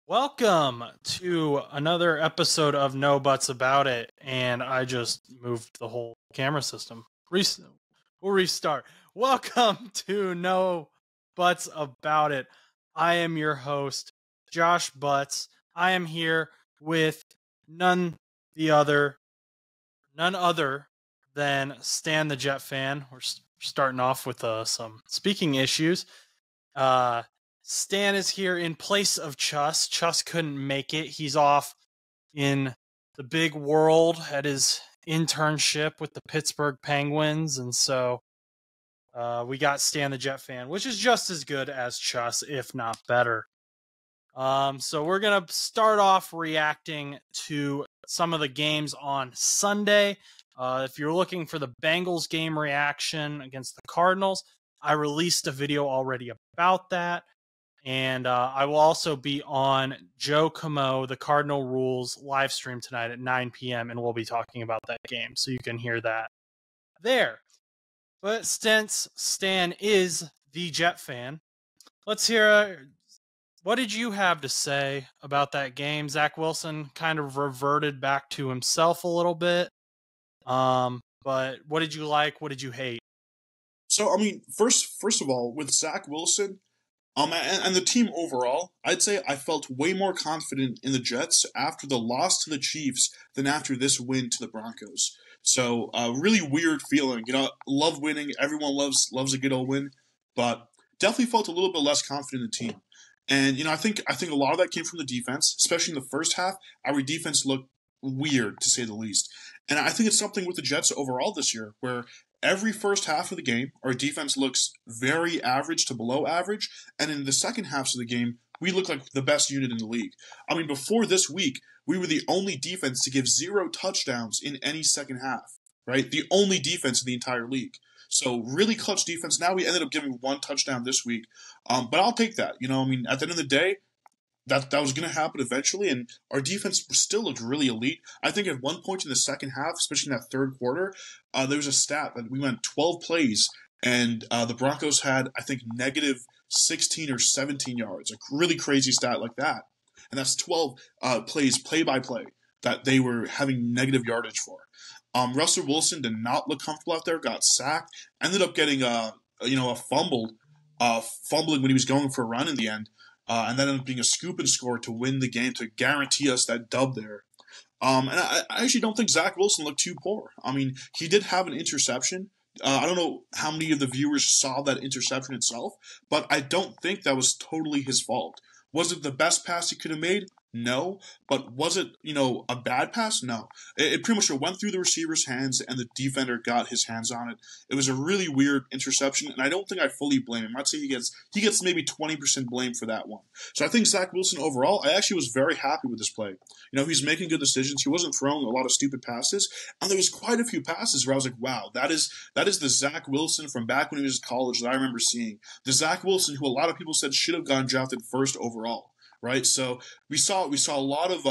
Welcome to another episode of No Buts About It, and I just moved the whole camera system. We'll restart. Welcome to No Buts About It. I am your host, Josh Butts. I am here with none other than Stan the Jet fan. We're starting off with some speaking issues. Stan is here in place of Chus. Chus couldn't make it. He's off in the big world at his internship with the Pittsburgh Penguins. And so we got Stan the Jet fan, which is just as good as Chus, if not better. So we're going to start off reacting to some of the games on Sunday. If you're looking for the Bengals game reaction against the Cardinals, I released a video already about that. And I will also be on Joe Camo, the Cardinal Rules live stream tonight at 9 p.m. And we'll be talking about that game. So you can hear that there. But since Stan is the Jet fan, let's hear what did you have to say about that game? Zach Wilson kind of reverted back to himself a little bit. But what did you like? What did you hate? So, first of all, with Zach Wilson, and the team overall, I'd say I felt way more confident in the Jets after the loss to the Chiefs than after this win to the Broncos. So, really weird feeling. Love winning. Everyone loves a good old win, but definitely felt a little bit less confident in the team. And I think a lot of that came from the defense, especially in the first half. Our defense looked weird, to say the least. And I think it's something with the Jets overall this year, where every first half of the game, our defense looks very average to below average, and in the second halves of the game, we look like the best unit in the league. Before this week, we were the only defense to give 0 touchdowns in any second half, right? The only defense in the entire league. So really clutch defense. Now we ended up giving 1 touchdown this week, but I'll take that. At the end of the day, that was going to happen eventually, and our defense still looked really elite. I think at one point in the second half, especially in that third quarter, there was a stat that we went 12 plays, and the Broncos had, I think, negative 16 or 17 yards, a really crazy stat like that. And that's 12 plays, play-by-play, that they were having negative yardage for. Russell Wilson did not look comfortable out there, got sacked, ended up getting a fumbling when he was going for a run in the end. And then ended up being a scoop and score to win the game to guarantee us that dub there. And I actually don't think Zach Wilson looked too poor. He did have an interception. I don't know how many of the viewers saw that interception itself, but I don't think that was totally his fault. Was it the best pass he could have made? No. But was it, a bad pass? No. It pretty much went through the receiver's hands and the defender got his hands on it. It was a really weird interception, and I don't think I fully blame him. I'd say he gets maybe 20% blame for that one. So I think Zach Wilson overall, I actually was very happy with this play. He's making good decisions. He wasn't throwing a lot of stupid passes, and there was quite a few passes where I was like, wow, that is the Zach Wilson from back when he was in college that I remember seeing. The Zach Wilson who a lot of people said should have gone drafted first overall. Right, so we saw a lot of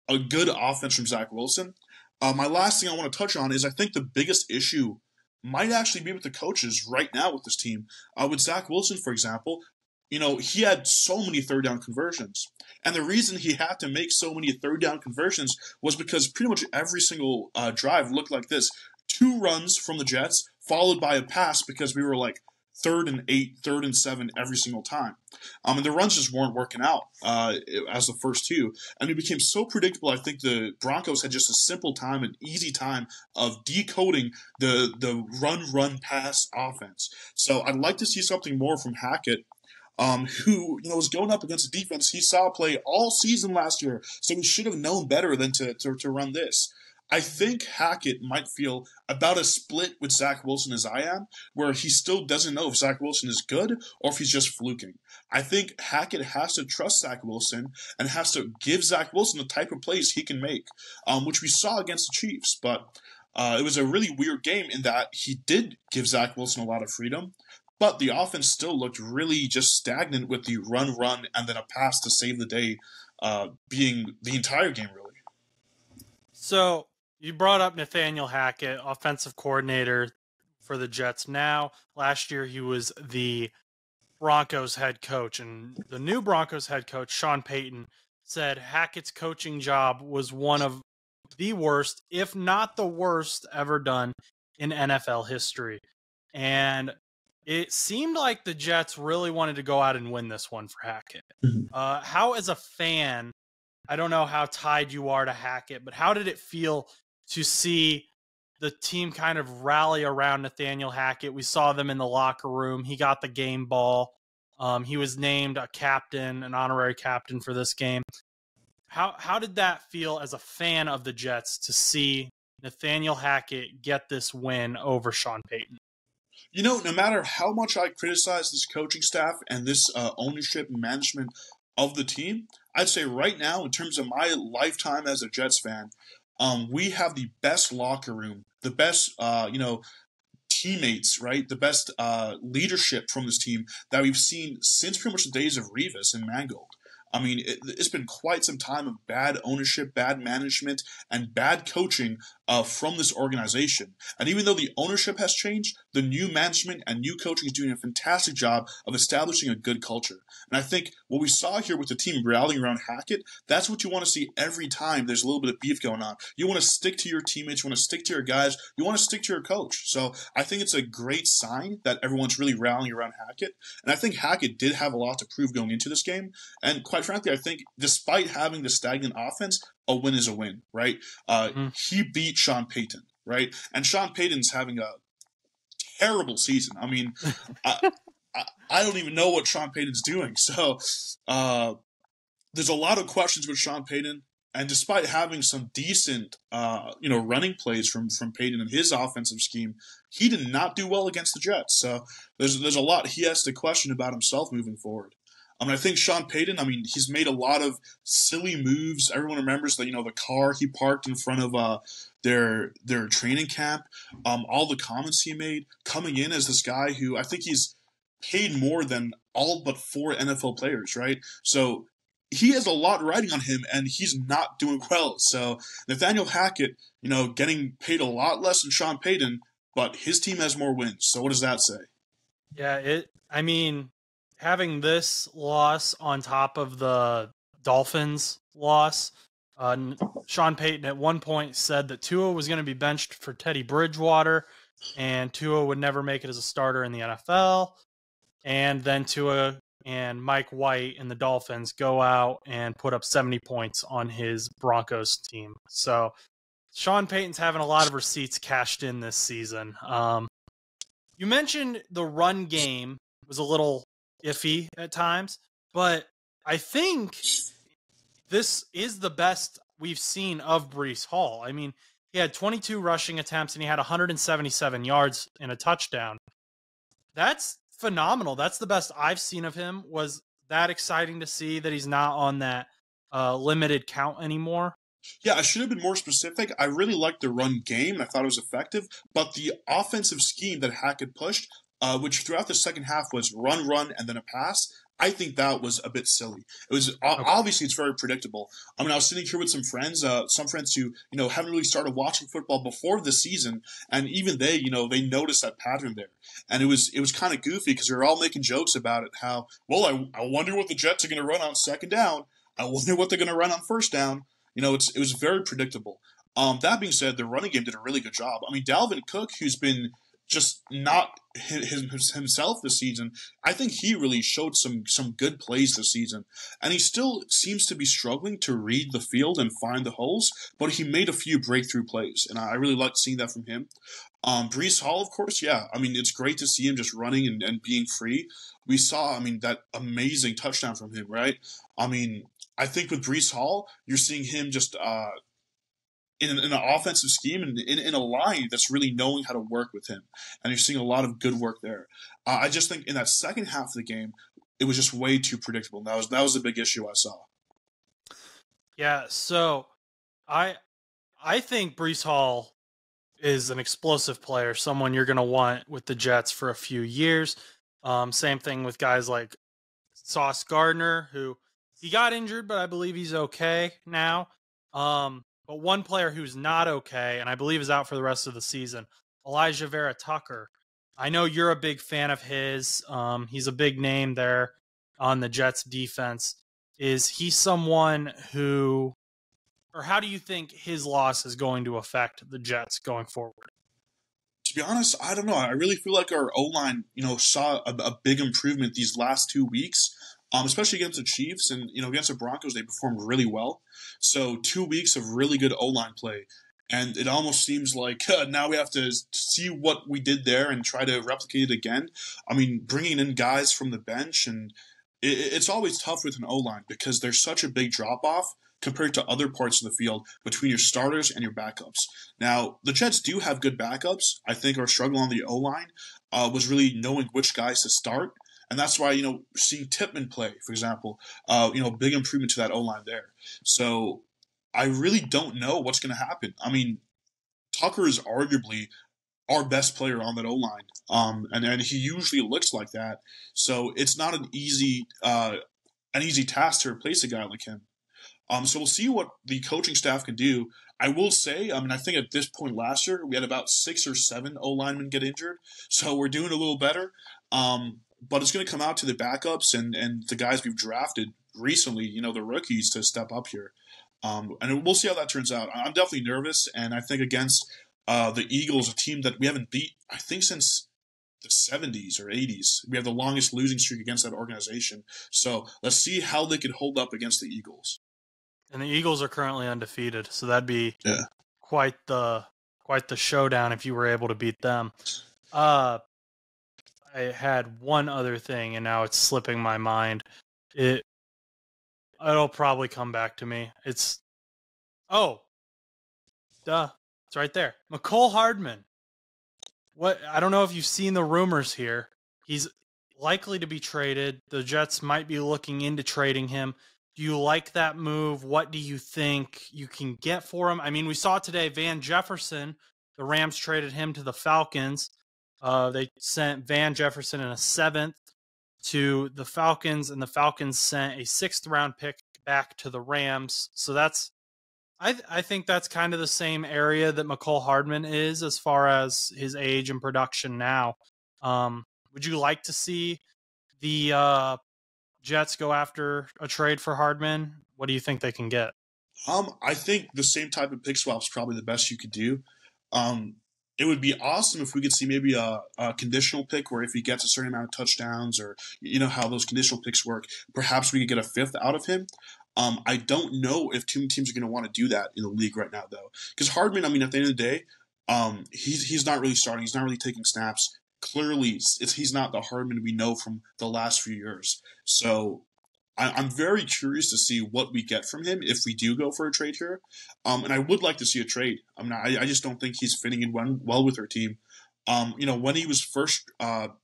a good offense from Zach Wilson. My last thing I want to touch on is I think the biggest issue might actually be with the coaches right now with this team. With Zach Wilson, for example, he had so many third down conversions, and the reason he had to make so many third down conversions was because pretty much every single drive looked like this: 2 runs from the Jets followed by a pass because we were like 3rd and 8, 3rd and 7 every single time. And the runs just weren't working out as the first 2. And it became so predictable, I think the Broncos had just a simple time, an easy time of decoding the run-pass offense. So I'd like to see something more from Hackett, who was going up against a defense he saw play all season last year. So he should have known better than to run this. I think Hackett might feel about as split with Zach Wilson as I am, where he still doesn't know if Zach Wilson is good or if he's just fluking. I think Hackett has to trust Zach Wilson and has to give Zach Wilson the type of plays he can make, which we saw against the Chiefs. But it was a really weird game in that he did give Zach Wilson a lot of freedom, but the offense still looked really just stagnant with the run, and then a pass to save the day being the entire game, really. So you brought up Nathaniel Hackett, offensive coordinator for the Jets now. Last year he was the Broncos head coach, and the new Broncos head coach, Sean Payton, said Hackett's coaching job was one of the worst, if not the worst, ever done in NFL history. And it seemed like the Jets really wanted to go out and win this one for Hackett. How, as a fan, I don't know how tied you are to Hackett, but how did it feel to see the team kind of rally around Nathaniel Hackett? We saw them in the locker room. He got the game ball. He was named a captain, an honorary captain for this game. How did that feel as a fan of the Jets to see Nathaniel Hackett get this win over Sean Payton? You know, no matter how much I criticize this coaching staff and this ownership and management of the team, I'd say right now, in terms of my lifetime as a Jets fan, we have the best locker room, the best, teammates, right? The best leadership from this team that we've seen since pretty much the days of Revis and Mangold. I mean, it's been quite some time of bad ownership, bad management, and bad coaching from this organization. And even though the ownership has changed, the new management and new coaching is doing a fantastic job of establishing a good culture. And I think what we saw here with the team rallying around Hackett, that's what you want to see every time there's a little bit of beef going on. You want to stick to your teammates, you want to stick to your guys, you want to stick to your coach. So I think it's a great sign that everyone's really rallying around Hackett. And I think Hackett did have a lot to prove going into this game. And quite frankly, I think despite having the stagnant offense, a win is a win, right? He beat Sean Payton, right? And Sean Payton's having a terrible season. I mean, I don't even know what Sean Payton's doing. So there's a lot of questions with Sean Payton. And despite having some decent, running plays from Payton and his offensive scheme, he did not do well against the Jets. So there's a lot he has to question about himself moving forward. I think Sean Payton, he's made a lot of silly moves. Everyone remembers that, the car he parked in front of their training camp, all the comments he made, coming in as this guy who I think he's paid more than all but 4 NFL players, right? So he has a lot riding on him, and he's not doing well. So Nathaniel Hackett, getting paid a lot less than Sean Payton, but his team has more wins. So what does that say? Yeah, having this loss on top of the Dolphins loss, Sean Payton at one point said that Tua was going to be benched for Teddy Bridgewater, and Tua would never make it as a starter in the NFL. And then Tua and Mike White and the Dolphins go out and put up 70 points on his Broncos team. So Sean Payton's having a lot of receipts cashed in this season. You mentioned the run game was a little iffy at times, but I think this is the best we've seen of Breece Hall. I mean, he had 22 rushing attempts and he had 177 yards and a touchdown. That's phenomenal. That's the best I've seen of him. Was that exciting to see that he's not on that limited count anymore? Yeah, I should have been more specific. I really liked the run game, and I thought it was effective. But the offensive scheme that Hackett pushed, which throughout the second half was run, and then a pass, I think that was a bit silly. It was obviously it's very predictable. I was sitting here with some friends who haven't really started watching football before this season, and even they noticed that pattern there, and it was kind of goofy because we were all making jokes about it. How I wonder what the Jets are going to run on second down. I wonder what they're going to run on first down. It was very predictable. That being said, the running game did a really good job. Dalvin Cook, who's been just not himself this season, I think he really showed some good plays this season. And he still seems to be struggling to read the field and find the holes, but he made a few breakthrough plays, and I really liked seeing that from him. Breece Hall, of course, yeah. It's great to see him just running and being free. We saw, that amazing touchdown from him, right? I think with Breece Hall, you're seeing him just in an offensive scheme and in a line that's really knowing how to work with him. And you're seeing a lot of good work there. I just think in that second half of the game, it was just way too predictable. That was the big issue I saw. Yeah, so I think Breece Hall is an explosive player, someone you're going to want with the Jets for a few years. Same thing with guys like Sauce Gardner, who he got injured, but I believe he's okay now. But one player who's not okay, and I believe is out for the rest of the season, Elijah Vera Tucker. I know you're a big fan of his. He's a big name there on the Jets defense. Is he someone who, or how do you think his loss is going to affect the Jets going forward? To be honest, I don't know. I really feel like our O-line, saw a big improvement these last 2 weeks, especially against the Chiefs and, against the Broncos. They performed really well. So 2 weeks of really good O-line play. And it almost seems like now we have to see what we did there and try to replicate it again. I mean, bringing in guys from the bench, and it's always tough with an O-line because there's such a big drop-off compared to other parts of the field between your starters and your backups. Now, the Jets do have good backups. I think our struggle on the O-line was really knowing which guys to start. And that's why, seeing Tippmann play, for example, big improvement to that O-line there. So I really don't know what's going to happen. I mean, Tucker is arguably our best player on that O-line, and he usually looks like that. So it's not an easy task to replace a guy like him. So we'll see what the coaching staff can do. I will say, I think at this point last year, we had about 6 or 7 O-linemen get injured. So we're doing a little better. But it's going to come out to the backups and the guys we've drafted recently, the rookies, to step up here. And we'll see how that turns out. I'm definitely nervous, and I think against the Eagles, a team that we haven't beat, I think, since the 70s or 80s. We have the longest losing streak against that organization. So let's see how they can hold up against the Eagles. And the Eagles are currently undefeated, so that'd be quite the showdown if you were able to beat them. I had one other thing, and now it's slipping my mind. It'll probably come back to me. It's right there. Mecole Hardman. What? I don't know if you've seen the rumors here. He's likely to be traded. The Jets might be looking into trading him. Do you like that move? What do you think you can get for him? I mean, we saw today Van Jefferson, the Rams traded him to the Falcons. They sent Van Jefferson in a 7th to the Falcons, and the Falcons sent a 6th-round pick back to the Rams. So that's, I think that's kind of the same area that Mecole Hardman is as far as his age and production now. Would you like to see the Jets go after a trade for Hardman? What do you think they can get? I think the same type of pick swap is probably the best you could do. It would be awesome if we could see maybe a conditional pick where if he gets a certain amount of touchdowns, or how those conditional picks work, perhaps we could get a 5th out of him. I don't know if too many teams are going to want to do that in the league right now, though. Because Hardman, at the end of the day, he's not really starting. He's not really taking snaps. Clearly, he's not the Hardman we know from the last few years. So I'm very curious to see what we get from him if we do go for a trade here. And I would like to see a trade. I just don't think he's fitting in well with our team. When he was first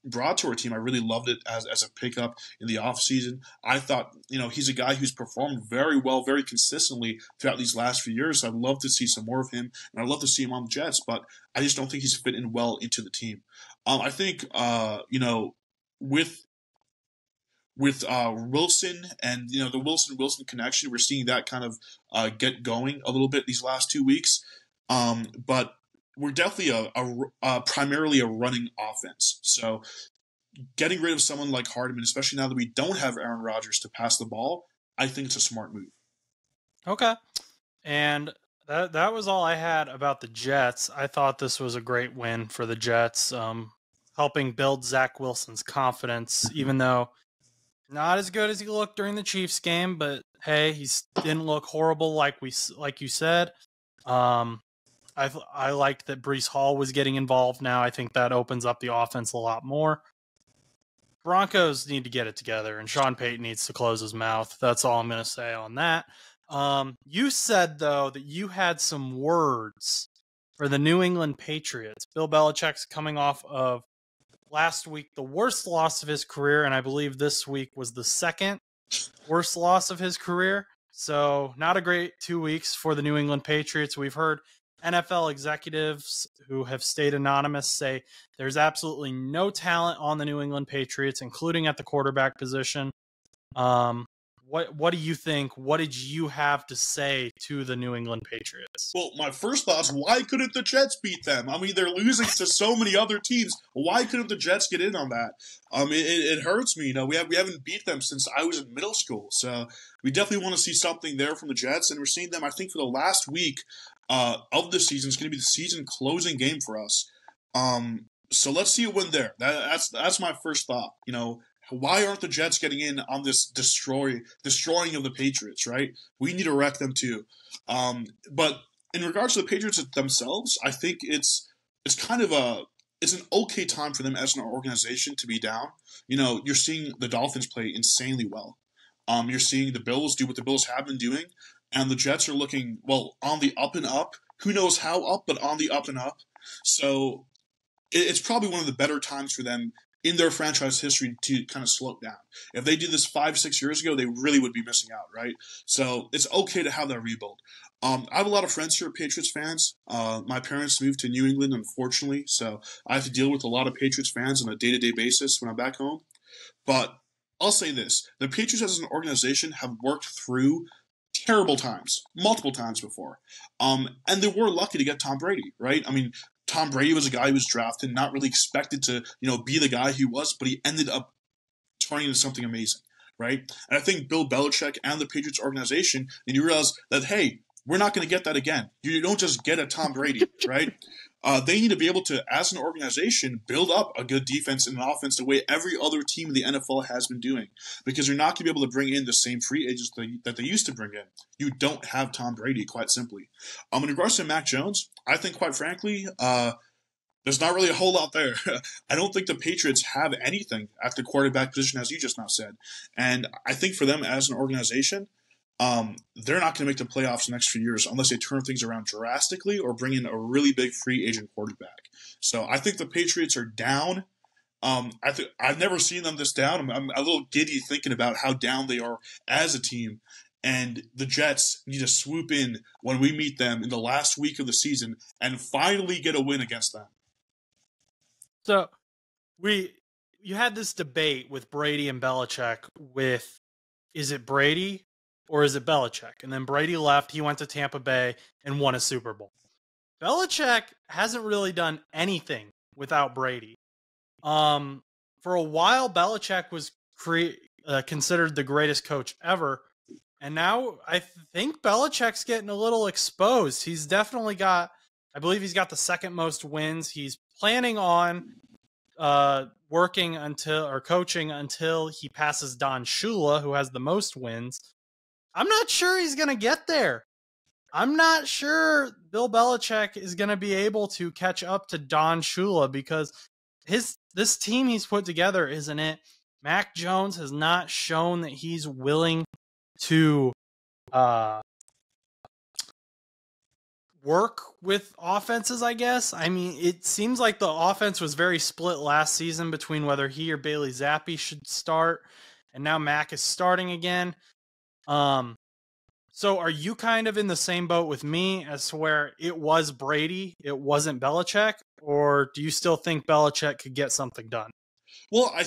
brought to our team, I really loved it as a pickup in the offseason. I thought, he's a guy who's performed very well, very consistently throughout these last few years. So I'd love to see some more of him, and I'd love to see him on the Jets, but I just don't think he's fit in well into the team. I think, with Wilson and the Wilson connection, we're seeing that kind of get going a little bit these last 2 weeks. But we're definitely primarily a running offense. So getting rid of someone like Hardman, especially now that we don't have Aaron Rodgers to pass the ball, I think it's a smart move. Okay, and that was all I had about the Jets. I thought this was a great win for the Jets, helping build Zach Wilson's confidence, even though not as good as he looked during the Chiefs game, but hey, he didn't look horrible like you said. I liked that Breece Hall was getting involved now. I think that opens up the offense a lot more. Broncos need to get it together, and Sean Payton needs to close his mouth. That's all I'm going to say on that. You said, though, that you had some words for the New England Patriots. Bill Belichick's coming off of last week the worst loss of his career, and I believe this week was the second worst loss of his career. So not a great 2 weeks for the New England Patriots. We've heard NFL executives who have stayed anonymous say there's absolutely no talent on the New England Patriots, including at the quarterback position. what do you think? What did you have to say to the New England Patriots? Well, my first thought is, why couldn't the Jets beat them? I mean, they're losing to so many other teams. Why couldn't the Jets get in on that? It hurts me. We haven't beat them since I was in middle school. So we definitely want to see something there from the Jets, and we're seeing them, I think, for the last week of the season. It's going to be the season closing game for us. So let's see a win there. That's my first thought. Why aren't the Jets getting in on this destroying of the Patriots, right? We need to wreck them too. But in regards to the Patriots themselves, I think it's kind of it's an okay time for them as an organization to be down. You're seeing the Dolphins play insanely well. You're seeing the Bills do what the Bills have been doing, and the Jets are looking, well, on the up and up. Who knows how up, but on the up and up. So it's probably one of the better times for them in their franchise history to kind of slow down. If they did this 5-6 years ago, they really would be missing out, right? So it's okay to have that rebuild. I have a lot of friends who are Patriots fans. My parents moved to New England, unfortunately, so I have to deal with a lot of Patriots fans on a day-to-day basis when I'm back home. But I'll say this. The Patriots as an organization have worked through terrible times, multiple times before. And they were lucky to get Tom Brady, right? I mean, Tom Brady was a guy who was drafted, not really expected to, be the guy he was, but he ended up turning into something amazing, right? And I think Bill Belichick and the Patriots organization, and you realize that, hey, we're not going to get that again. You don't just get a Tom Brady, right? They need to be able to, as an organization, build up a good defense and an offense the way every other team in the NFL has been doing. Because you're not going to be able to bring in the same free agents that they used to bring in. You don't have Tom Brady, quite simply. In regards to Mac Jones, I think, quite frankly, there's not really a whole lot there. I don't think the Patriots have anything at the quarterback position, as you just now said. And I think for them as an organization, they're not going to make the playoffs the next few years unless they turn things around drastically or bring in a really big free agent quarterback. So I think the Patriots are down. I've never seen them this down. I'm a little giddy thinking about how down they are as a team. And the Jets need to swoop in when we meet them in the last week of the season and finally get a win against them. So you had this debate with Brady and Belichick with, is it Brady or is it Belichick? And then Brady left. He went to Tampa Bay and won a Super Bowl. Belichick hasn't really done anything without Brady. For a while, Belichick was considered the greatest coach ever. And now I think Belichick's getting a little exposed. He's definitely got, I believe he's got the second most wins. He's planning on coaching until he passes Don Shula, who has the most wins. I'm not sure he's going to get there. I'm not sure Bill Belichick is going to be able to catch up to Don Shula because this team he's put together isn't it. Mac Jones has not shown that he's willing to work with offenses, I guess. I mean, it seems like the offense was very split last season between whether he or Bailey Zappi should start, and now Mac is starting again. So are you kind of in the same boat with me as to where it was Brady, it wasn't Belichick, or do you still think Belichick could get something done? Well, I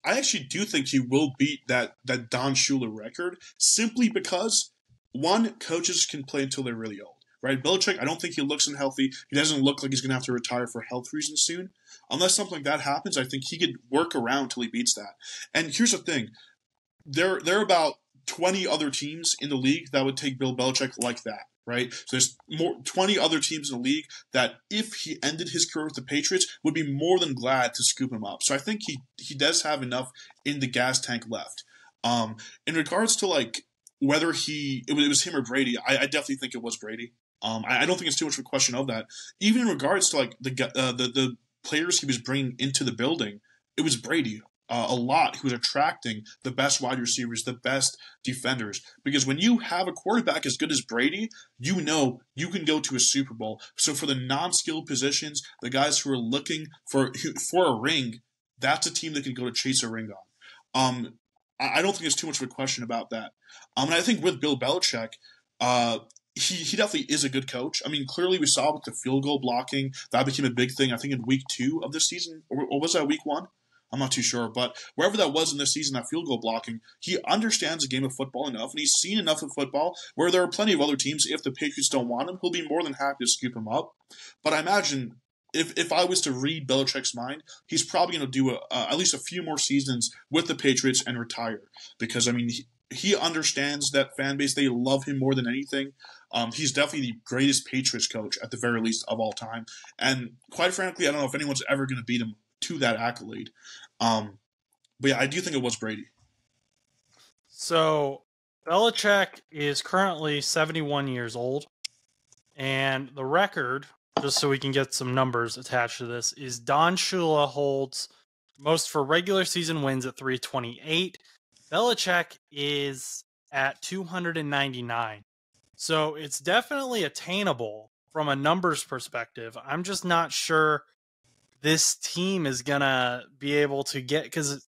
actually do think he will beat that Don Shula record simply because, one, coaches can play until they're really old, right? Belichick, I don't think he looks unhealthy. He doesn't look like he's going to have to retire for health reasons soon. Unless something like that happens, I think he could work around till he beats that. And here's the thing. There are about 20 other teams in the league that would take Bill Belichick like that, right? So there's 20 other teams in the league that, if he ended his career with the Patriots, would be more than glad to scoop him up. So I think he does have enough in the gas tank left. In regards to like whether it was him or Brady, I definitely think it was Brady. I don't think it's too much of a question of that. Even in regards to like the players he was bringing into the building, it was Brady. A lot who was attracting the best wide receivers, the best defenders. Because when you have a quarterback as good as Brady, you know you can go to a Super Bowl. So for the non-skilled positions, the guys who are looking for a ring, that's a team that can go to chase a ring on. I don't think there's too much of a question about that. And I think with Bill Belichick, he definitely is a good coach. I mean, clearly we saw with the field goal blocking, that became a big thing, I think, in week 2 of the season. Or was that week 1? I'm not too sure. But wherever that was in this season, that field goal blocking, he understands the game of football enough, and he's seen enough of football where there are plenty of other teams, if the Patriots don't want him, he'll be more than happy to scoop him up. But I imagine if I was to read Belichick's mind, he's probably going to do at least a few more seasons with the Patriots and retire. Because, I mean, he understands that fan base. They love him more than anything. He's definitely the greatest Patriots coach, at the very least, of all time. And quite frankly, I don't know if anyone's ever going to beat him to that accolade. But yeah, I do think it was Brady. So Belichick is currently 71 years old. And the record, just so we can get some numbers attached to this, is Don Shula holds most for regular season wins at 328. Belichick is at 299. So it's definitely attainable from a numbers perspective. I'm just not sure this team is going to be able to get, because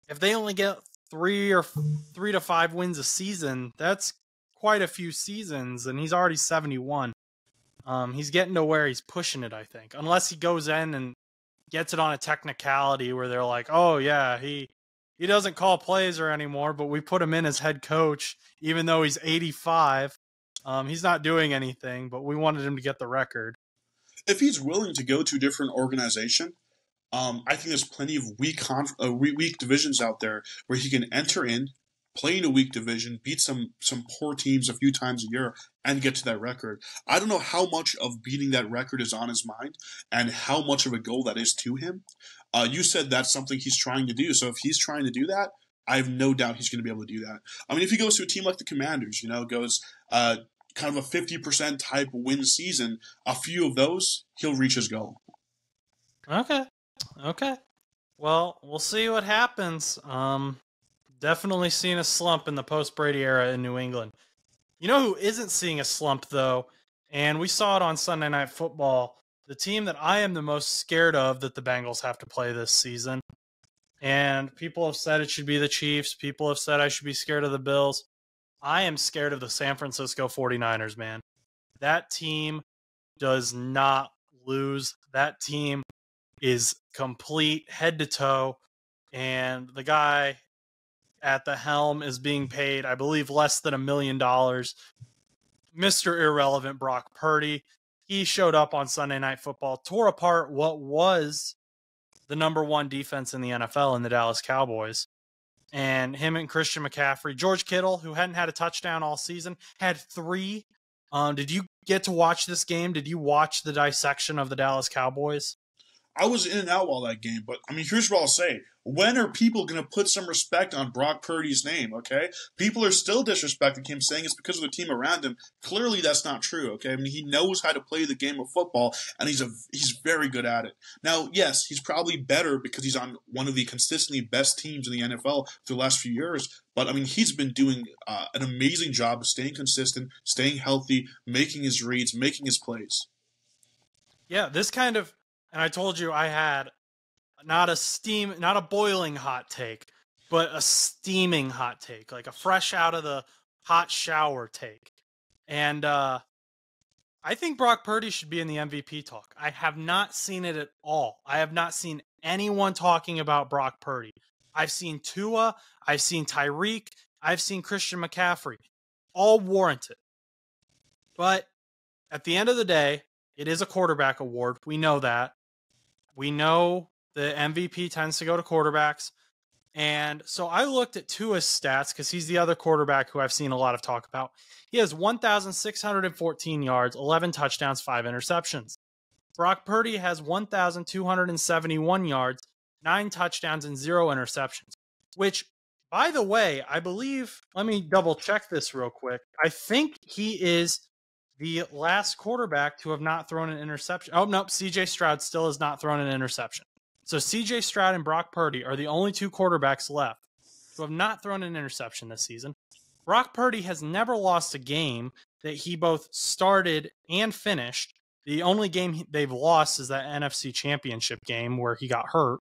if they only get 3 to 5 wins a season, that's quite a few seasons, and he's already 71. He's getting to where he's pushing it, I think. Unless he goes in and gets it on a technicality where they're like, oh, yeah, he doesn't call plays or anymore, but we put him in as head coach, even though he's 85. He's not doing anything, but we wanted him to get the record. If he's willing to go to a different organization, I think there's plenty of weak divisions out there where he can enter in, play in a weak division, beat some poor teams a few times a year, and get to that record. I don't know how much of beating that record is on his mind and how much of a goal that is to him. You said that's something he's trying to do. So if he's trying to do that, I have no doubt he's going to be able to do that. I mean, if he goes to a team like the Commanders, goes kind of a 50% type win season, a few of those, he'll reach his goal. Okay. Well, we'll see what happens. Definitely seeing a slump in the post-Brady era in New England. You know who isn't seeing a slump, though? And we saw it on Sunday Night Football. The team that I am the most scared of that the Bengals have to play this season. And people have said it should be the Chiefs. People have said I should be scared of the Bills. I am scared of the San Francisco 49ers, man. That team does not lose. That team is complete head to toe. And the guy at the helm is being paid, I believe, less than $1 million. Mr. Irrelevant Brock Purdy. He showed up on Sunday Night Football, tore apart what was the number one defense in the NFL in the Dallas Cowboys. And him and Christian McCaffrey, George Kittle, who hadn't had a touchdown all season, had 3. Did you get to watch this game? Did you watch the dissection of the Dallas Cowboys? I was in and out while that game, but I mean, here's what I'll say. When are people going to put some respect on Brock Purdy's name, okay? People are still disrespecting him, saying it's because of the team around him. Clearly, that's not true, okay? I mean, he knows how to play the game of football, and he's very good at it. Now, yes, he's probably better because he's on one of the consistently best teams in the NFL for the last few years, but, I mean, he's been doing an amazing job of staying consistent, staying healthy, making his reads, making his plays. Yeah, this kind of... And I told you I had not a boiling hot take, but a steaming hot take, like a fresh out of the hot shower take. And I think Brock Purdy should be in the MVP talk. I have not seen it at all. I have not seen anyone talking about Brock Purdy. I've seen Tua, I've seen Tyreek, I've seen Christian McCaffrey. All warranted. But at the end of the day, it is a quarterback award. We know that. We know the MVP tends to go to quarterbacks. And so I looked at Tua's stats because he's the other quarterback who I've seen a lot of talk about. He has 1,614 yards, 11 touchdowns, 5 interceptions. Brock Purdy has 1,271 yards, 9 touchdowns, and 0 interceptions. Which, by the way, I believe, let me double check this real quick. I think he is the last quarterback to have not thrown an interception. Oh, nope, C.J. Stroud still has not thrown an interception. So C.J. Stroud and Brock Purdy are the only 2 quarterbacks left who have not thrown an interception this season. Brock Purdy has never lost a game that he both started and finished. The only game they've lost is that NFC Championship game where he got hurt.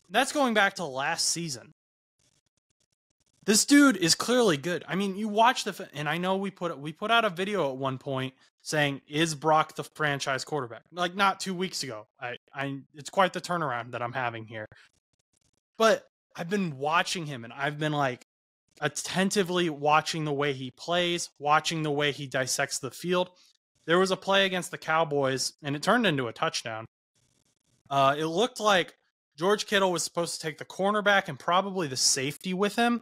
That's going back to last season. This dude is clearly good. I mean, you watch and I know we put out a video at one point saying, "Is Brock the franchise quarterback?" Like not 2 weeks ago. It's quite the turnaround that I'm having here. But I've been watching him, and I've been like attentively watching the way he plays, watching the way he dissects the field. There was a play against the Cowboys, and it turned into a touchdown. It looked like George Kittle was supposed to take the cornerback and probably the safety with him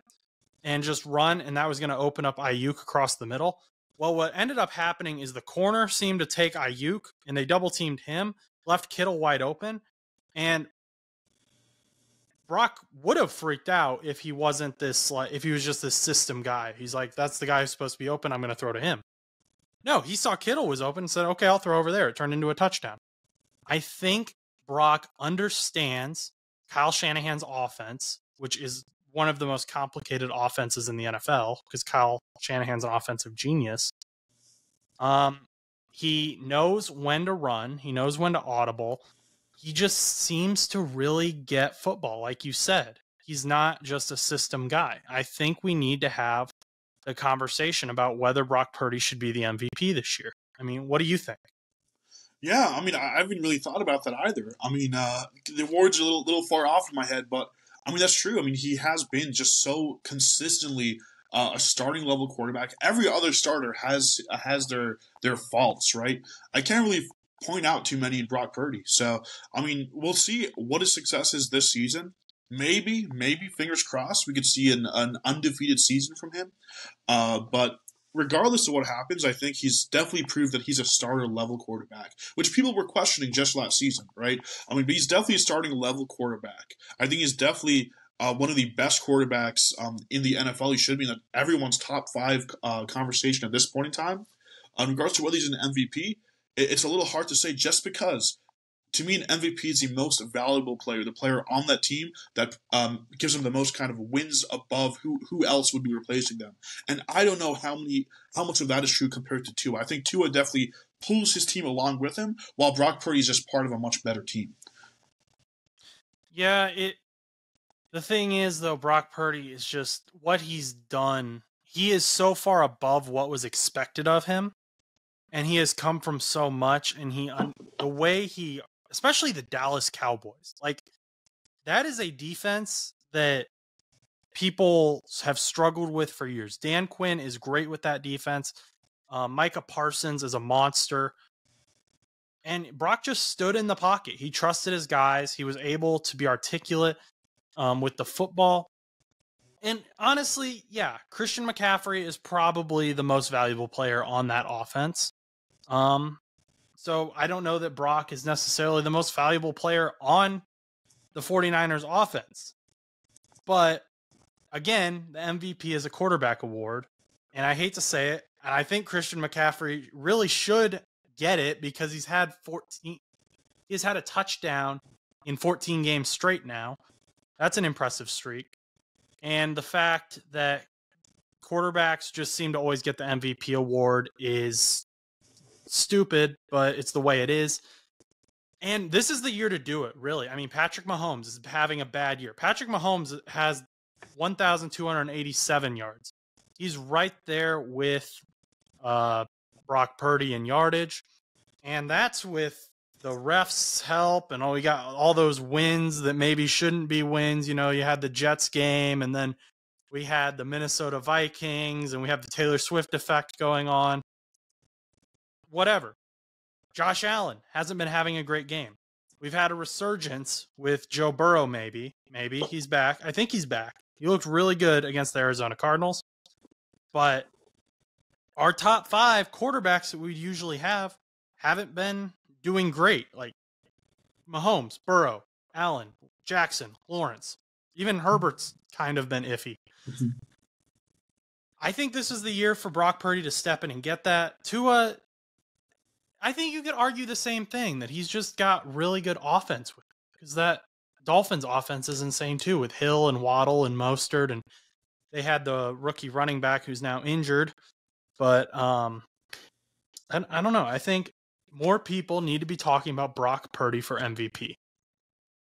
and just run, and that was going to open up Ayuk across the middle. Well, what ended up happening is the corner seemed to take Ayuk, and they double-teamed him, left Kittle wide open, and Brock would have freaked out if he wasn't this, like, if he was just this system guy. He's like, that's the guy who's supposed to be open, I'm going to throw to him. No, he saw Kittle was open and said, okay, I'll throw over there. It turned into a touchdown. I think Brock understands Kyle Shanahan's offense, which is one of the most complicated offenses in the NFL because Kyle Shanahan's an offensive genius. He knows when to run. He knows when to audible. He just seems to really get football, like you said. He's not just a system guy. I think we need to have a conversation about whether Brock Purdy should be the MVP this year. I mean, what do you think? Yeah, I mean, I haven't really thought about that either. I mean, the awards are a little far off in my head, but I mean, that's true. I mean, he has been just so consistently a starting level quarterback. Every other starter has their faults, right? I can't really point out too many in Brock Purdy. So, I mean, we'll see what his success is this season. Maybe, fingers crossed, we could see an undefeated season from him. But regardless of what happens, I think he's definitely proved that he's a starter level quarterback, which people were questioning just last season, right? I mean, but he's definitely a starting level quarterback. I think he's definitely one of the best quarterbacks in the NFL. He should be in everyone's top 5 conversation at this point in time. In regards to whether he's an MVP, it's a little hard to say just because, to me, an MVP is the most valuable player, the player on that team that gives them the most kind of wins above who else would be replacing them. And I don't know how much of that is true compared to Tua. I think Tua definitely pulls his team along with him, while Brock Purdy is just part of a much better team. Yeah, the thing is, though, Brock Purdy is just what he's done. He is so far above what was expected of him, and he has come from so much, and the way he, especially the Dallas Cowboys, like, that is a defense that people have struggled with for years. Dan Quinn is great with that defense. Micah Parsons is a monster. And Brock just stood in the pocket. He trusted his guys. He was able to be articulate with the football. And honestly, yeah, Christian McCaffrey is probably the most valuable player on that offense. So I don't know that Brock is necessarily the most valuable player on the 49ers offense. But again, the MVP is a quarterback award. And I hate to say it, and I think Christian McCaffrey really should get it because he's had a touchdown in 14 games straight now. That's an impressive streak. And the fact that quarterbacks just seem to always get the MVP award is stupid, but it's the way it is. And this is the year to do it, really. I mean, Patrick Mahomes is having a bad year. Patrick Mahomes has 1,287 yards. He's right there with Brock Purdy in yardage. And that's with the refs' help, and we got all those wins that maybe shouldn't be wins. You know, you had the Jets game, and then we had the Minnesota Vikings, and we have the Taylor Swift effect going on. Whatever. Josh Allen hasn't been having a great game. We've had a resurgence with Joe Burrow, maybe. Maybe he's back. I think he's back. He looked really good against the Arizona Cardinals. But our top 5 quarterbacks that we usually have haven't been doing great. Like Mahomes, Burrow, Allen, Jackson, Lawrence. Even Herbert's kind of been iffy. Mm-hmm. I think this is the year for Brock Purdy to step in and get that. Tua, I think you could argue the same thing, that he's just got really good offense with him, because that Dolphins offense is insane too, with Hill and Waddle and Mostert, and they had the rookie running back who's now injured. But I don't know. I think more people need to be talking about Brock Purdy for MVP.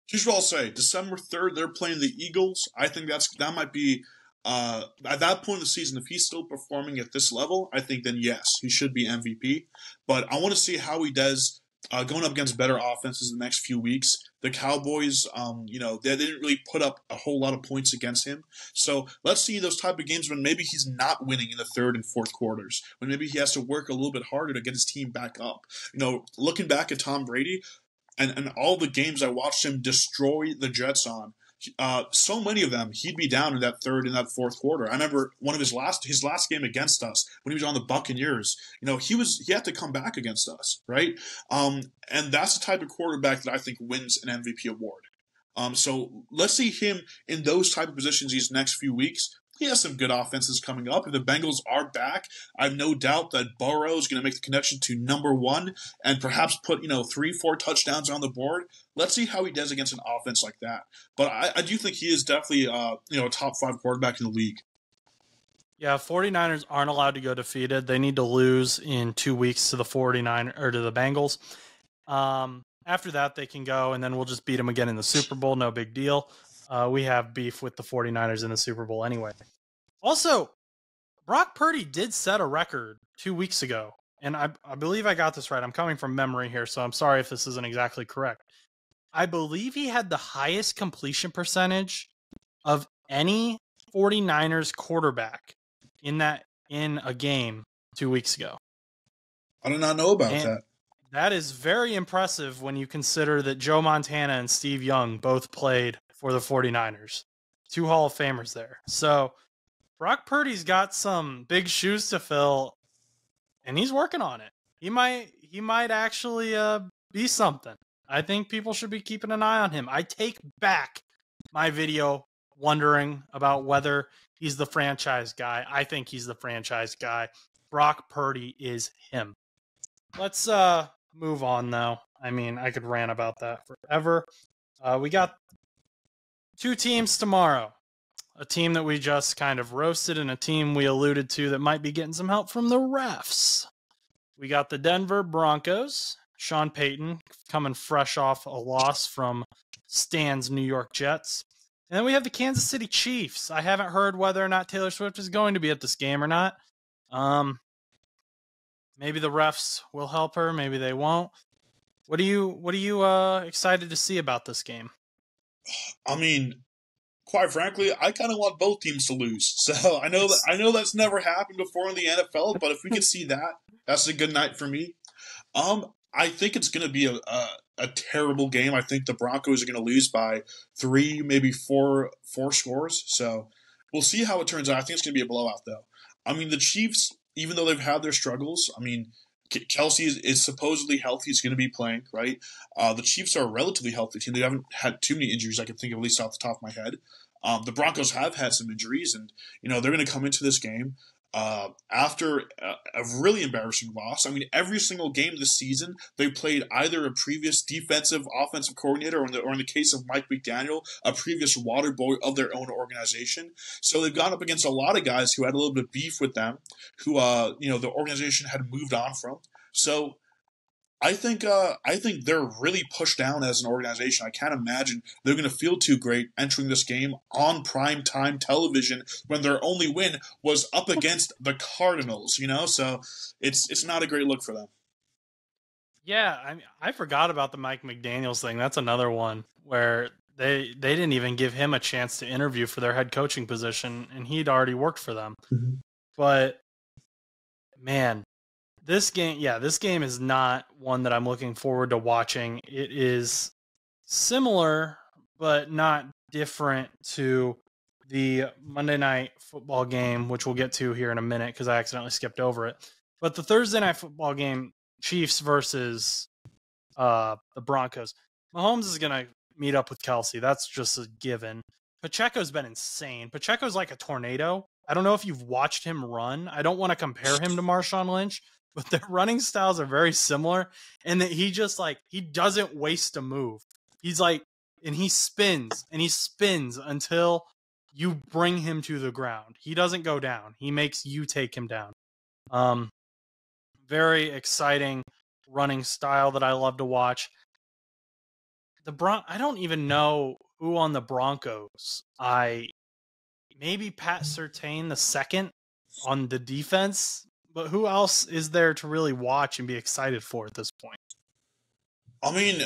Here's what I'll say. December 3rd, they're playing the Eagles. I think that might be, at that point in the season, if he's still performing at this level, I think then yes, he should be MVP. But I want to see how he does going up against better offenses in the next few weeks. the Cowboys, they didn't really put up a whole lot of points against him. So let's see those type of games when maybe he's not winning in the third and fourth quarters, when maybe he has to work a little bit harder to get his team back up. Looking back at Tom Brady and all the games I watched him destroy the Jets on, so many of them he'd be down in that third and that fourth quarter. I remember one of his last game against us when he was on the Buccaneers. He had to come back against us, right? And that's the type of quarterback that I think wins an MVP award. So let's see him in those type of positions these next few weeks. He has some good offenses coming up. If the Bengals are back, I have no doubt that Burrow is going to make the connection to number one and perhaps put 3-4 touchdowns on the board. Let's see how he does against an offense like that. But I do think he is definitely a top 5 quarterback in the league. Yeah, 49ers aren't allowed to go defeated. They need to lose in 2 weeks to the 49ers or to the Bengals. After that, they can go, and then we'll just beat them again in the Super Bowl. No big deal. We have beef with the 49ers in the Super Bowl anyway. Also, Brock Purdy did set a record 2 weeks ago, and I believe I got this right. I'm coming from memory here, so I'm sorry if this isn't exactly correct. I believe he had the highest completion percentage of any 49ers quarterback in a game 2 weeks ago. I did not know about that. That is very impressive when you consider that Joe Montana and Steve Young both played for the 49ers. 2 Hall of Famers there. So Brock Purdy's got some big shoes to fill, and he's working on it. He might actually be something. I think people should be keeping an eye on him. I take back my video wondering about whether he's the franchise guy. I think he's the franchise guy. Brock Purdy is him. Let's move on, though. I mean, I could rant about that forever. We got 2 teams tomorrow. A team that we just kind of roasted and a team we alluded to that might be getting some help from the refs. We got the Denver Broncos. Sean Payton coming fresh off a loss from Stan's New York Jets. And then we have the Kansas City Chiefs. I haven't heard whether or not Taylor Swift is going to be at this game or not. Maybe the refs will help her. Maybe they won't. What are you excited to see about this game? I mean, quite frankly, I kind of want both teams to lose. So I know that's never happened before in the NFL, but if we can see that, that's a good night for me. I think it's going to be a terrible game. I think the Broncos are going to lose by 3, maybe 4 scores. So we'll see how it turns out. I think it's going to be a blowout, though. I mean, the Chiefs, even though they've had their struggles, I mean, Kelsey is supposedly healthy. He's going to be playing, right? The Chiefs are a relatively healthy team. They haven't had too many injuries I can think of, at least off the top of my head. The Broncos have had some injuries, and they're going to come into this game after a really embarrassing loss. I mean, every single game this season, they played either a previous defensive, offensive coordinator, or in the case of Mike McDaniel, a previous water boy of their own organization. So they've gone up against a lot of guys who had a little bit of beef with them, who the organization had moved on from. So I think they're really pushed down as an organization. I can't imagine they're going to feel too great entering this game on primetime television when their only win was up against the Cardinals. So it's not a great look for them. Yeah, I forgot about the Mike McDaniels thing. That's another one where they didn't even give him a chance to interview for their head coaching position, and he'd already worked for them. Mm-hmm. But man. This game is not one that I'm looking forward to watching. It is similar, but not different to the Monday Night Football game, which we'll get to here in a minute because I accidentally skipped over it. But the Thursday Night Football game, Chiefs versus the Broncos. Mahomes is going to meet up with Kelsey. That's just a given. Pacheco's been insane. Pacheco's like a tornado. I don't know if you've watched him run. I don't want to compare him to Marshawn Lynch, but their running styles are very similar, and that he doesn't waste a move. He's like, and he spins until you bring him to the ground. He doesn't go down. He makes you take him down. Very exciting running style that I love to watch. I don't even know who on the Broncos. Maybe Pat Surtain the second on the defense. But who else is there to really watch and be excited for at this point? I mean,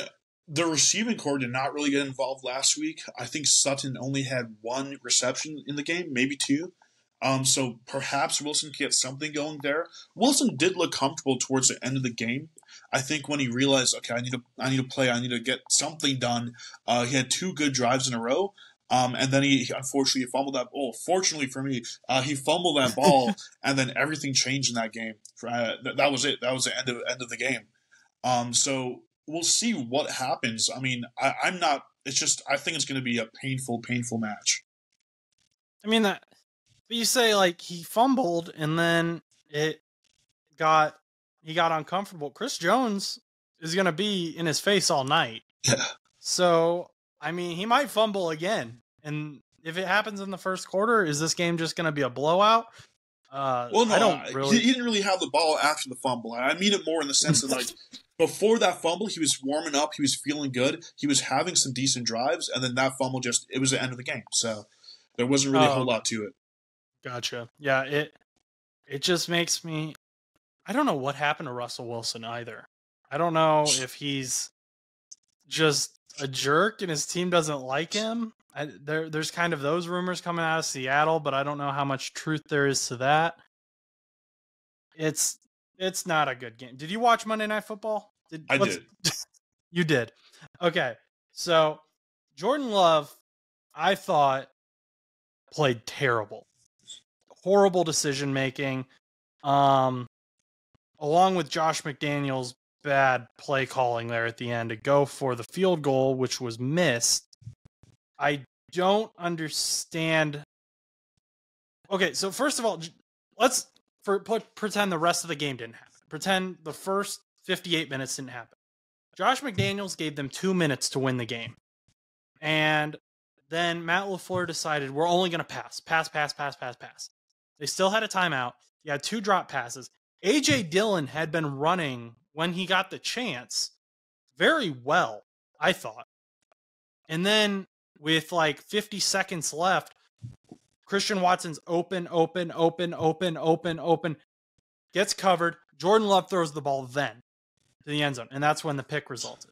The receiving core did not really get involved last week. I think Sutton only had one reception in the game, maybe two. So perhaps Wilson can get something going there. Wilson did look comfortable towards the end of the game. I think when he realized, okay, I need to play, I need to get something done. He had two good drives in a row. And then he unfortunately fumbled that ball. Fortunately for me, he fumbled that ball, and then everything changed in that game. That was it. That was the end of the game. So we'll see what happens. I mean, I'm not. It's just I think it's going to be a painful match. I mean that. But you say like he fumbled, and then he got uncomfortable. Chris Jones is going to be in his face all night. Yeah. So I mean, he might fumble again, and if it happens in the first quarter, is this game just going to be a blowout? Well, no, I don't really. He didn't really have the ball after the fumble. I mean it more in the sense that, like, before that fumble, he was warming up, he was feeling good, he was having some decent drives, and then that fumble it was the end of the game. So there wasn't really a whole lot to it. Gotcha. Yeah, it just makes me. I don't know what happened to Russell Wilson either. I don't know if he's just a jerk and his team doesn't like him. There's kind of those rumors coming out of Seattle, but I don't know how much truth there is to that. It's not a good game. Did you watch Monday Night Football? I did. You did. Okay. So Jordan Love, I thought, played terrible. Horrible decision making. Along with Josh McDaniels' bad play calling there at the end to go for the field goal, which was missed. I don't understand. Okay, so first of all, let's pretend the rest of the game didn't happen. Pretend the first 58 minutes didn't happen. Josh McDaniels gave them 2 minutes to win the game. And then Matt LaFleur decided we're only going to pass. They still had a timeout. He had 2 drop passes. A.J. Dillon had been running when he got the chance very well, I thought. And then with like 50 seconds left, Christian Watson's open, gets covered. Jordan Love throws the ball then to the end zone, and that's when the pick resulted.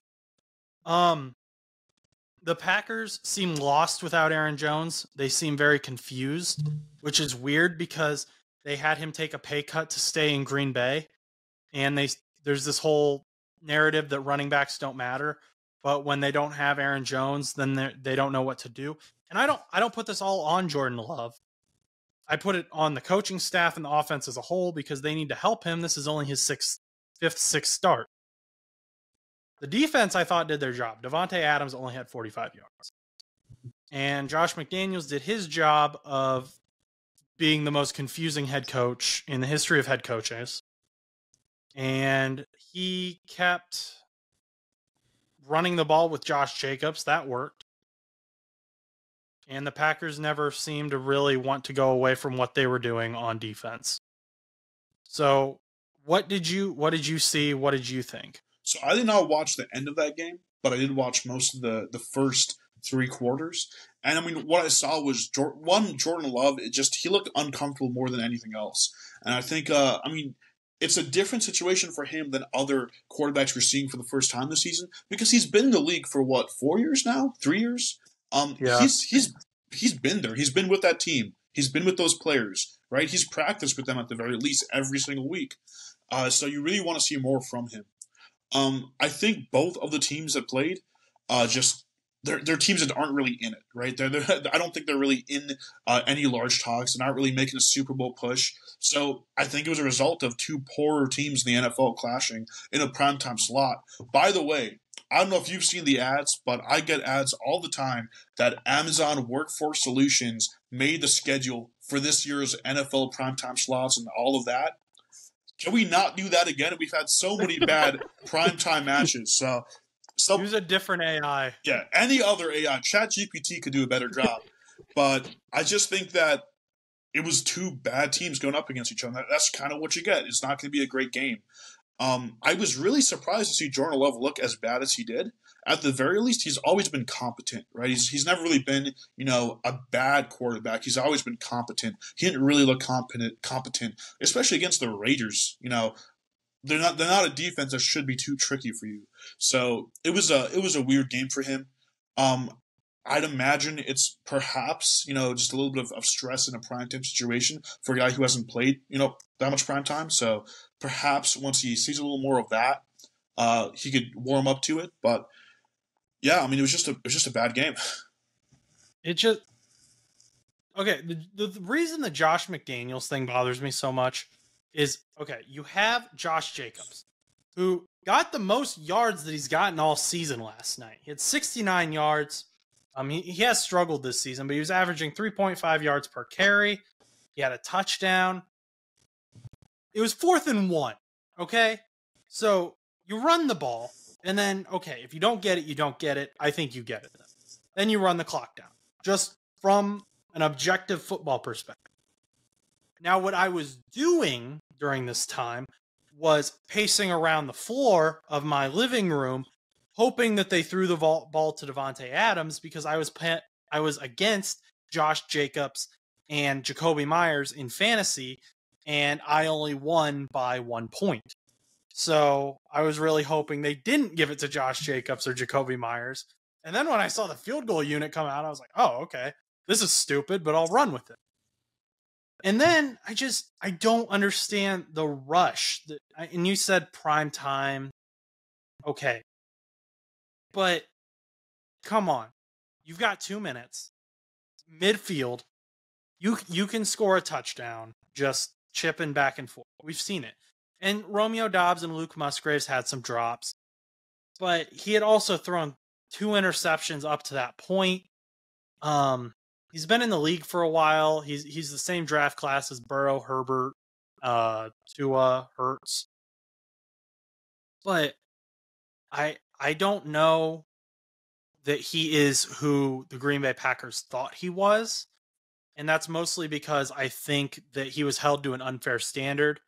The Packers seem lost without Aaron Jones. They seem very confused, which is weird because they had him take a pay cut to stay in Green Bay, and there's this whole narrative that running backs don't matter. But when they don't have Aaron Jones, then they don't know what to do. And I don't put this all on Jordan Love. I put it on the coaching staff and the offense as a whole because they need to help him. This is only his fifth, sixth start. The defense, I thought, did their job. Devontae Adams only had 45 yards. And Josh McDaniels did his job of being the most confusing head coach in the history of head coaches. And he kept running the ball with Josh Jacobs. That worked. And the Packers never seemed to really want to go away from what they were doing on defense. So what did you see? What did you think? So I did not watch the end of that game, but I did watch most of the first 3 quarters. And I mean, what I saw was Jordan Love. He looked uncomfortable more than anything else. And I think, it's a different situation for him than other quarterbacks we're seeing for the first time this season because he's been in the league for 4 years now, 3 years. Yeah. He's been there. He's been with that team. He's been with those players, right? He's practiced with them at the very least every single week. So you really want to see more from him. I think both of the teams that played, they're teams that aren't really in it, right? I don't think they're really in any large talks. They're not really making a Super Bowl push. So I think it was a result of 2 poorer teams in the NFL clashing in a primetime slot. By the way, I don't know if you've seen the ads, but I get ads all the time that Amazon Workforce Solutions made the schedule for this year's NFL primetime slots and all of that. Can we not do that again? We've had so many bad primetime matches. So use a different AI. Yeah, any other AI. ChatGPT could do a better job. But I just think that it was 2 bad teams going up against each other. That's kind of what you get. It's not going to be a great game. I was really surprised to see Jordan Love look as bad as he did. At the very least, he's always been competent, right? He's never really been, a bad quarterback. He's always been competent. He didn't really look competent, especially against the Raiders. they're not a defense that should be too tricky for you. So it was a weird game for him. Um, I'd imagine it's perhaps just a little bit of stress in a primetime situation for a guy who hasn't played that much primetime. So perhaps once he sees a little more of that, he could warm up to it. But yeah, I mean, it was just a bad game. It just okay. The reason the Josh McDaniels thing bothers me so much is okay. You have Josh Jacobs, who got the most yards that he's gotten all season last night. He had 69 yards. He has struggled this season, but he was averaging 3.5 yards per carry. He had a touchdown. It was 4th and 1. Okay, so you run the ball, and then okay, if you don't get it, you don't get it. I think you get it. Then you run the clock down, just from an objective football perspective. Now, what I was doing during this time was pacing around the floor of my living room, hoping that they threw the ball to Devontae Adams because I was against Josh Jacobs and Jacoby Myers in fantasy, and I only won by 1 point. So I was really hoping they didn't give it to Josh Jacobs or Jacoby Myers. And then when I saw the field goal unit come out, I was like, oh, okay, this is stupid, but I'll run with it. And then I don't understand the rush. And you said prime time. Okay. But come on. You've got 2 minutes. Midfield. You can score a touchdown just chipping back and forth. We've seen it. And Romeo Doubs and Luke Musgraves had some drops. But he had also thrown 2 interceptions up to that point. He's been in the league for a while. He's the same draft class as Burrow, Herbert, Tua, Hurts. But I don't know that he is who the Green Bay Packers thought he was. And that's mostly because I think that he was held to an unfair standard.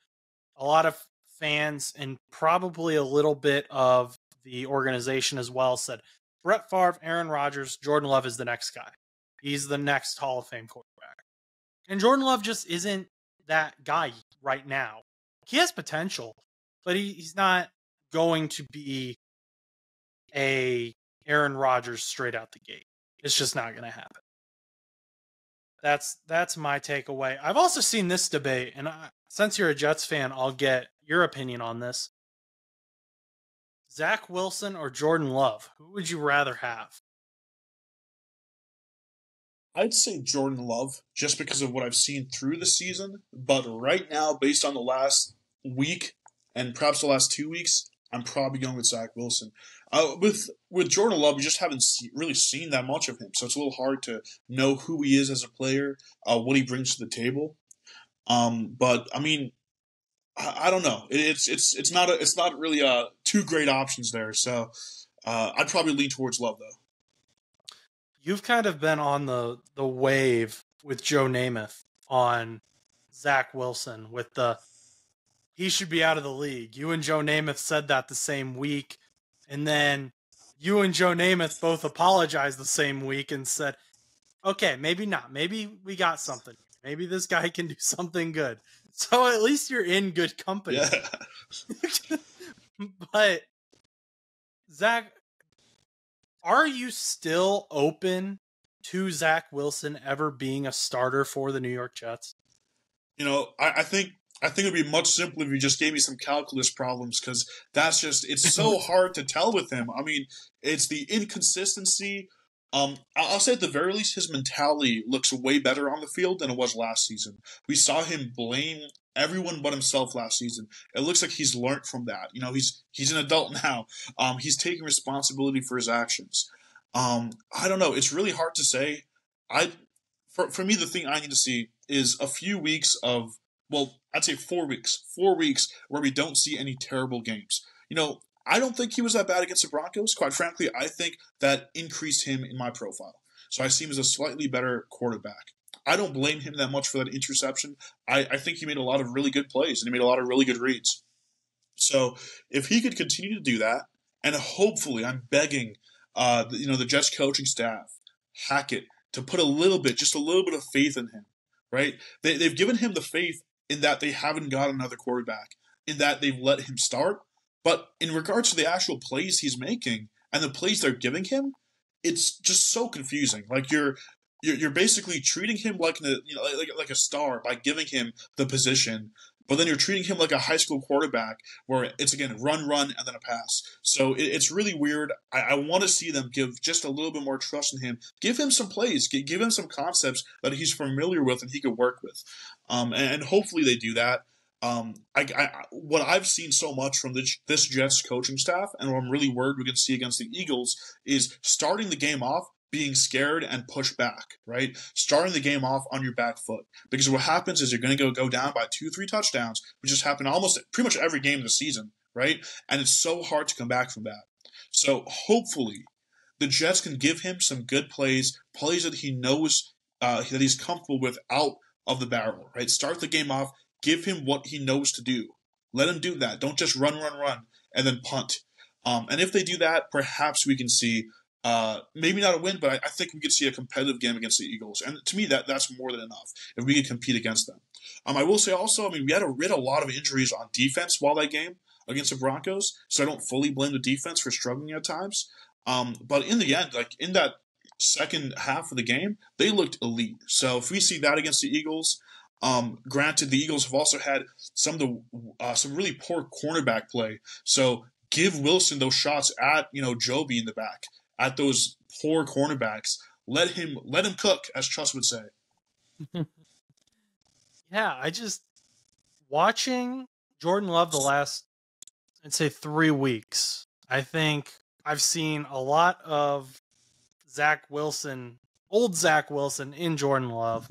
A lot of fans and probably a little bit of the organization as well said, Brett Favre, Aaron Rodgers, Jordan Love is the next guy. He's the next Hall of Fame quarterback. And Jordan Love just isn't that guy right now. He has potential, but he's not going to be a Aaron Rodgers straight out the gate. It's just not going to happen. That's my takeaway. I've also seen this debate, and since you're a Jets fan, I'll get your opinion on this. Zach Wilson or Jordan Love? Who would you rather have? I'd say Jordan Love just because of what I've seen through the season. But right now, based on the last week and perhaps the last 2 weeks, I'm probably going with Zach Wilson. With Jordan Love, we just haven't really seen that much of him, so it's a little hard to know who he is as a player, what he brings to the table. But I mean, I don't know. It's not really two great options there. So I'd probably lean towards Love though. You've kind of been on the wave with Joe Namath on Zach Wilson with he should be out of the league. You and Joe Namath said that the same week, and then you and Joe Namath both apologized the same week and said, okay, maybe not. Maybe we got something. Maybe this guy can do something good. So at least you're in good company. Yeah. But Zach, are you still open to Zach Wilson ever being a starter for the New York Jets? I think it would be much simpler if you just gave me some calculus problems because it's so hard to tell with him. I mean, it's the inconsistency. I'll say at the very least, his mentality looks way better on the field than it was last season. We saw him blame everyone but himself last season. It looks like he's learned from that. He's an adult now. He's taking responsibility for his actions. I don't know. It's really hard to say. For me, the thing I need to see is a few weeks of, well, I'd say 4 weeks. 4 weeks where we don't see any terrible games. I don't think he was that bad against the Broncos. Quite frankly, I think that increased him in my profile. So I see him as a slightly better quarterback. I don't blame him that much for that interception. I think he made a lot of really good plays and he made a lot of really good reads. So if he could continue to do that, and hopefully I'm begging the Jets coaching staff, Hackett, to put just a little bit of faith in him, right? They've given him the faith in that they haven't got another quarterback. in that they've let him start. But in regards to the actual plays he's making and the plays they're giving him, it's just so confusing. Like you're basically treating him like like a star by giving him the position, but then you're treating him like a high school quarterback where it's again run, and then a pass. So it's really weird. I want to see them give just a little bit more trust in him. Give him some plays, give him some concepts that he's familiar with and he could work with, and hopefully they do that. What I've seen so much from this Jets coaching staff, and what I'm really worried we can see against the Eagles, is starting the game off being scared and push back, right? Starting the game off on your back foot. Because what happens is you're going to go down by 2-3 touchdowns, which has happened almost pretty much every game of the season, right? And it's so hard to come back from that. So hopefully the Jets can give him some good plays that he knows that he's comfortable with out of the barrel, right? Start the game off. Give him what he knows to do. Let him do that. Don't just run, and then punt. And if they do that, perhaps we can see maybe not a win, but I think we could see a competitive game against the Eagles. And to me, that's more than enough if we could compete against them. I will say also, we had a lot of injuries on defense while that game against the Broncos, so I don't fully blame the defense for struggling at times. But in the end, like in that second half of the game, they looked elite. So if we see that against the Eagles, granted, the Eagles have also had some really poor cornerback play. So give Wilson those shots at Joby in the back, at those poor cornerbacks. Let him cook, as Truss would say. Yeah, I just watching Jordan Love the last, I'd say 3 weeks. I think I've seen a lot of old Zach Wilson in Jordan Love.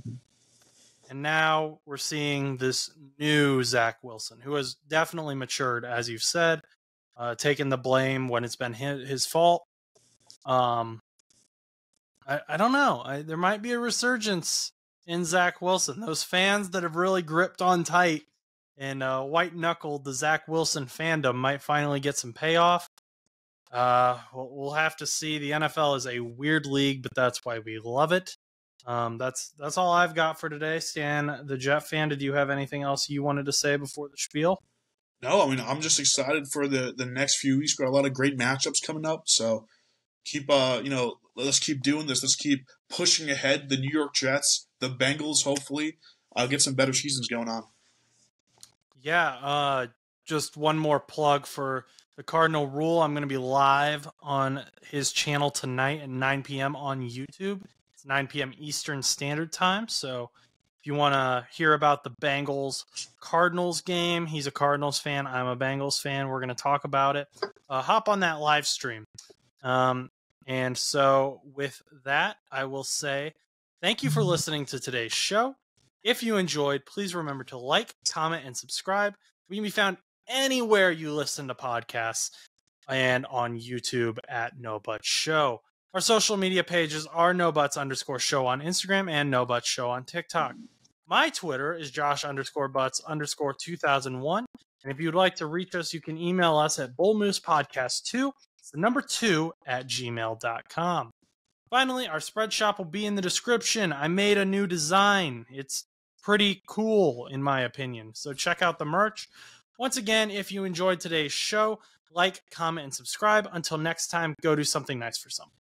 And now we're seeing this new Zach Wilson, who has definitely matured, as you've said, taken the blame when it's been his fault. I don't know. There might be a resurgence in Zach Wilson. Those fans that have really gripped on tight and white-knuckled the Zach Wilson fandom might finally get some payoff. We'll have to see. The NFL is a weird league, but that's why we love it. That's all I've got for today. Stan, the Jet fan, did you have anything else you wanted to say before the spiel? No, I'm just excited for the next few weeks. We've got a lot of great matchups coming up, so let's keep doing this. Let's keep pushing ahead. The New York Jets, the Bengals, hopefully, get some better seasons going on. Yeah, just one more plug for the Cardinal Rule. I'm going to be live on his channel tonight at 9 p.m. on YouTube. It's 9 p.m. Eastern Standard Time. So if you want to hear about the Bengals-Cardinals game, he's a Cardinals fan. I'm a Bengals fan. We're going to talk about it. Hop on that live stream. And so with that, I will say thank you for listening to today's show. If you enjoyed, please remember to like, comment, and subscribe. We can be found anywhere you listen to podcasts and on YouTube at No But Show. Our social media pages are NoButts_show on Instagram and NoButtsShow on TikTok. My Twitter is Josh_Butts_2001. And if you'd like to reach us, you can email us at bullmoosepodcast2. It's the number 2 at gmail.com. Finally, our spread shop will be in the description. I made a new design. It's pretty cool, in my opinion. So check out the merch. Once again, if you enjoyed today's show, like, comment, and subscribe. Until next time, go do something nice for someone.